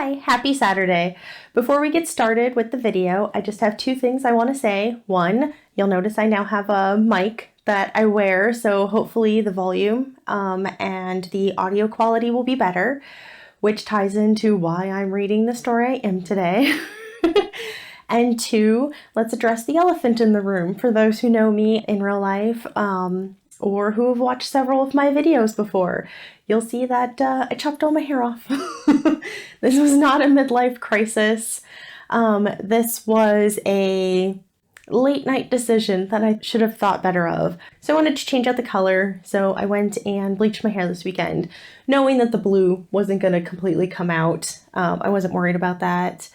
Hi, happy Saturday. Before we get started with the video, I just have two things I want to say. One, you'll notice I now have a mic that I wear, so hopefully the volume and the audio quality will be better, which ties into why I'm reading the story I am today. And two, let's address the elephant in the room. For those who know me in real life, or who have watched several of my videos before, you'll see that I chopped all my hair off. This was not a midlife crisis. This was a late night decision that I should have thought better of. So I wanted to change out the color, so I went and bleached my hair this weekend, knowing that the blue wasn't going to completely come out. I wasn't worried about that.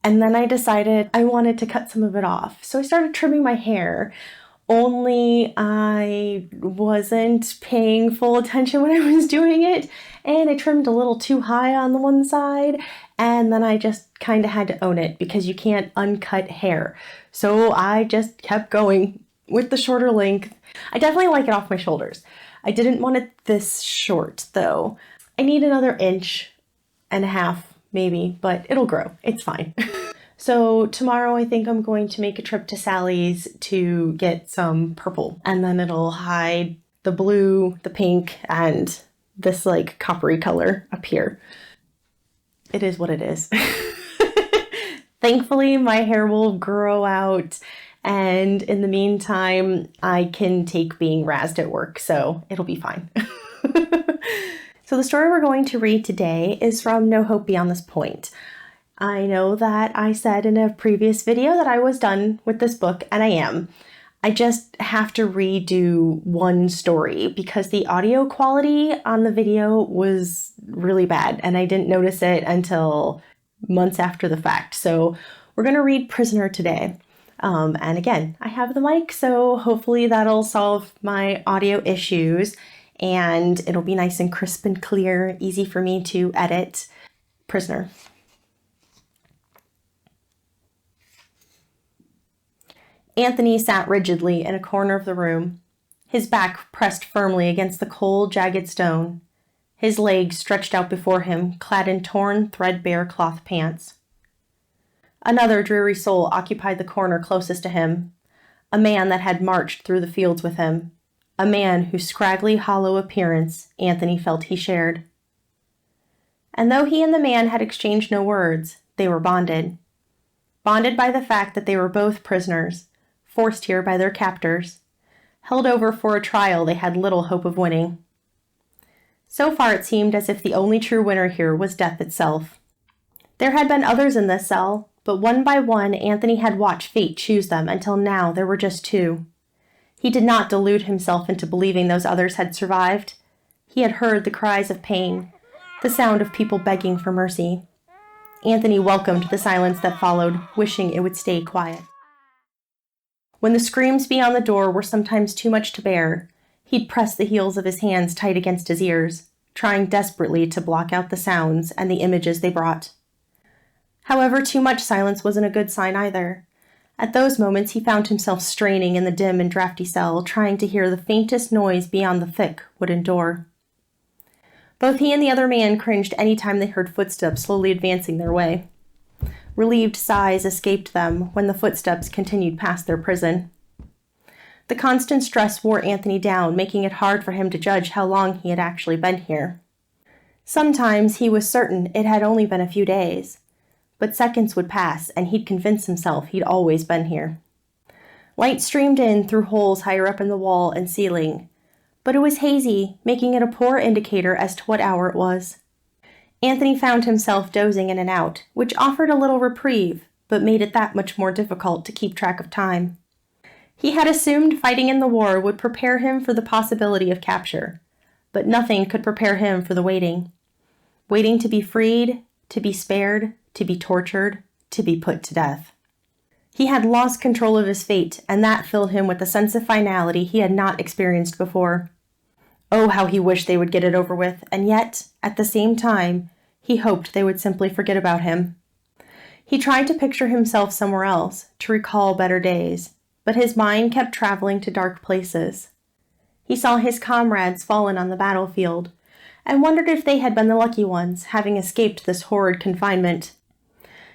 And then I decided I wanted to cut some of it off. So I started trimming my hair, only I wasn't paying full attention when I was doing it, and I trimmed a little too high on the one side, and then I just kind of had to own it because you can't uncut hair. So I just kept going with the shorter length. I definitely like it off my shoulders. I didn't want it this short though. I need another inch and a half maybe, but it'll grow. It's fine. So tomorrow I think I'm going to make a trip to Sally's to get some purple, and then it'll hide the blue, the pink, and this like coppery color up here. It is what it is. Thankfully, my hair will grow out, and in the meantime, I can take being razzed at work, so it'll be fine. So the story we're going to read today is from No Hope Beyond This Point. I know that I said in a previous video that I was done with this book, and I am. I just have to redo one story because the audio quality on the video was really bad, and I didn't notice it until months after the fact. So we're going to read Prisoner today. And again, I have the mic, so hopefully that'll solve my audio issues, and it'll be nice and crisp and clear, easy for me to edit. Prisoner. Anthony sat rigidly in a corner of the room, his back pressed firmly against the cold, jagged stone, his legs stretched out before him, clad in torn, threadbare cloth pants. Another dreary soul occupied the corner closest to him, a man that had marched through the fields with him, a man whose scraggly, hollow appearance Anthony felt he shared. And though he and the man had exchanged no words, they were bonded. Bonded by the fact that they were both prisoners, forced here by their captors, held over for a trial they had little hope of winning. So far it seemed as if the only true winner here was death itself. There had been others in this cell, but one by one Anthony had watched fate choose them until now there were just two. He did not delude himself into believing those others had survived. He had heard the cries of pain, the sound of people begging for mercy. Anthony welcomed the silence that followed, wishing it would stay quiet. When the screams beyond the door were sometimes too much to bear, he'd press the heels of his hands tight against his ears, trying desperately to block out the sounds and the images they brought. However, too much silence wasn't a good sign either. At those moments, he found himself straining in the dim and drafty cell, trying to hear the faintest noise beyond the thick wooden door. Both he and the other man cringed any time they heard footsteps slowly advancing their way. Relieved sighs escaped them when the footsteps continued past their prison. The constant stress wore Anthony down, making it hard for him to judge how long he had actually been here. Sometimes he was certain it had only been a few days, but seconds would pass and he'd convince himself he'd always been here. Light streamed in through holes higher up in the wall and ceiling, but it was hazy, making it a poor indicator as to what hour it was. Anthony found himself dozing in and out, which offered a little reprieve, but made it that much more difficult to keep track of time. He had assumed fighting in the war would prepare him for the possibility of capture, but nothing could prepare him for the waiting. Waiting to be freed, to be spared, to be tortured, to be put to death. He had lost control of his fate, and that filled him with a sense of finality he had not experienced before. Oh, how he wished they would get it over with, and yet, at the same time, he hoped they would simply forget about him. He tried to picture himself somewhere else, to recall better days, but his mind kept traveling to dark places. He saw his comrades fallen on the battlefield, and wondered if they had been the lucky ones, having escaped this horrid confinement.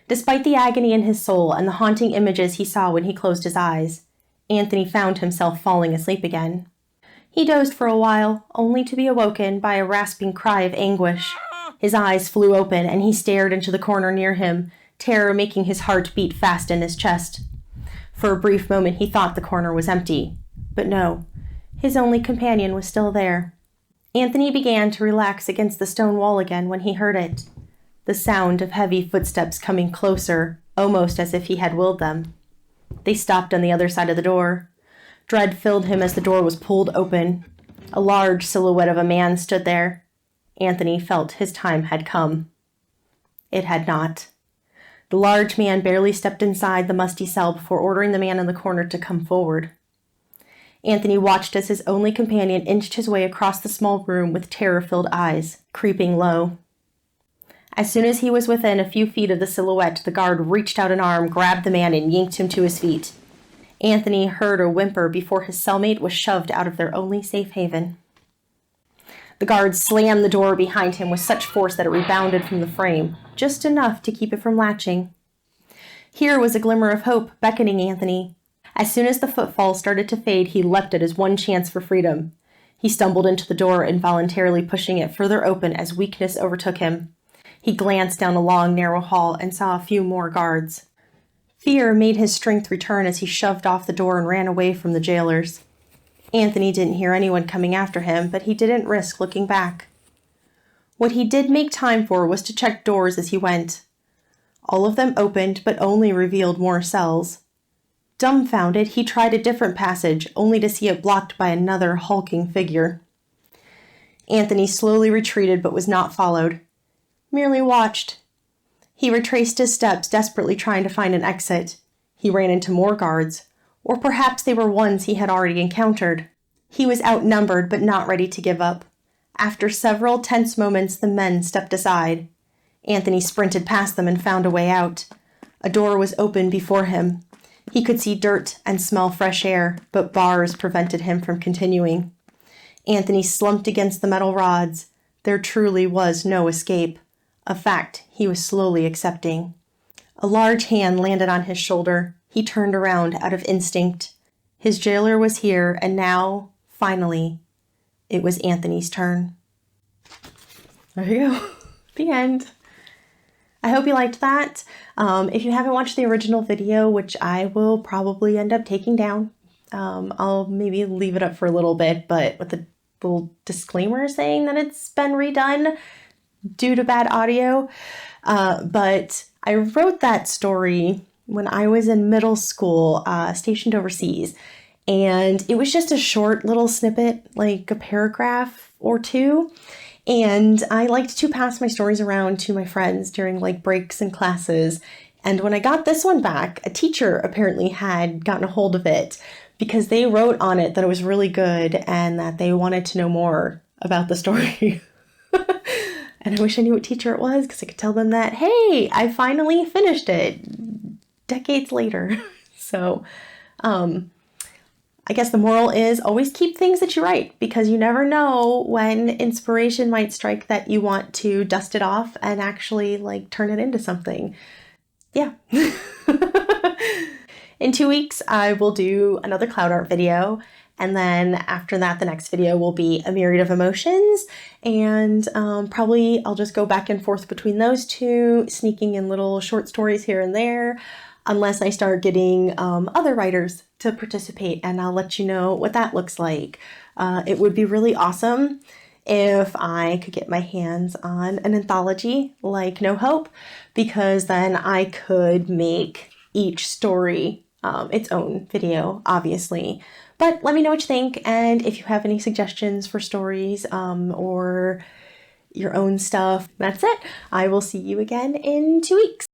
Despite the agony in his soul and the haunting images he saw when he closed his eyes, Anthony found himself falling asleep again. He dozed for a while, only to be awoken by a rasping cry of anguish. His eyes flew open, and he stared into the corner near him, terror making his heart beat fast in his chest. For a brief moment he thought the corner was empty. But no, his only companion was still there. Anthony began to relax against the stone wall again when he heard it. The sound of heavy footsteps coming closer, almost as if he had willed them. They stopped on the other side of the door. Dread filled him as the door was pulled open. A large silhouette of a man stood there. Anthony felt his time had come. It had not. The large man barely stepped inside the musty cell before ordering the man in the corner to come forward. Anthony watched as his only companion inched his way across the small room with terror-filled eyes, creeping low. As soon as he was within a few feet of the silhouette, the guard reached out an arm, grabbed the man, and yanked him to his feet. Anthony heard a whimper before his cellmate was shoved out of their only safe haven. The guard slammed the door behind him with such force that it rebounded from the frame, just enough to keep it from latching. Here was a glimmer of hope beckoning Anthony. As soon as the footfalls started to fade, he leapt at his one chance for freedom. He stumbled into the door, involuntarily pushing it further open as weakness overtook him. He glanced down a long, narrow hall and saw a few more guards. Fear made his strength return as he shoved off the door and ran away from the jailers. Anthony didn't hear anyone coming after him, but he didn't risk looking back. What he did make time for was to check doors as he went. All of them opened, but only revealed more cells. Dumbfounded, he tried a different passage, only to see it blocked by another hulking figure. Anthony slowly retreated, but was not followed. Merely watched. He retraced his steps, desperately trying to find an exit. He ran into more guards, or perhaps they were ones he had already encountered. He was outnumbered, but not ready to give up. After several tense moments, the men stepped aside. Anthony sprinted past them and found a way out. A door was open before him. He could see dirt and smell fresh air, but bars prevented him from continuing. Anthony slumped against the metal rods. There truly was no escape, a fact he was slowly accepting. A large hand landed on his shoulder. He turned around out of instinct. His jailer was here, and now, finally, it was Anthony's turn. There you go. The end. I hope you liked that. If you haven't watched the original video, which I will probably end up taking down, I'll maybe leave it up for a little bit, but with a little disclaimer saying that it's been redone due to bad audio. But I wrote that story when I was in middle school, stationed overseas. And it was just a short little snippet, like a paragraph or two. And I liked to pass my stories around to my friends during like breaks and classes. And when I got this one back, a teacher apparently had gotten a hold of it because they wrote on it that it was really good and that they wanted to know more about the story. And I wish I knew what teacher it was because I could tell them that, hey, I finally finished it decades later. So, I guess the moral is always keep things that you write because you never know when inspiration might strike that you want to dust it off and actually like turn it into something. Yeah. In 2 weeks, I will do another cloud art video. And then after that, the next video will be a myriad of emotions. And probably I'll just go back and forth between those two, sneaking in little short stories here and there, unless I start getting other writers to participate, and I'll let you know what that looks like. It would be really awesome if I could get my hands on an anthology like No Hope, because then I could make each story its own video, obviously. But let me know what you think, and if you have any suggestions for stories or your own stuff. That's it. I will see you again in 2 weeks.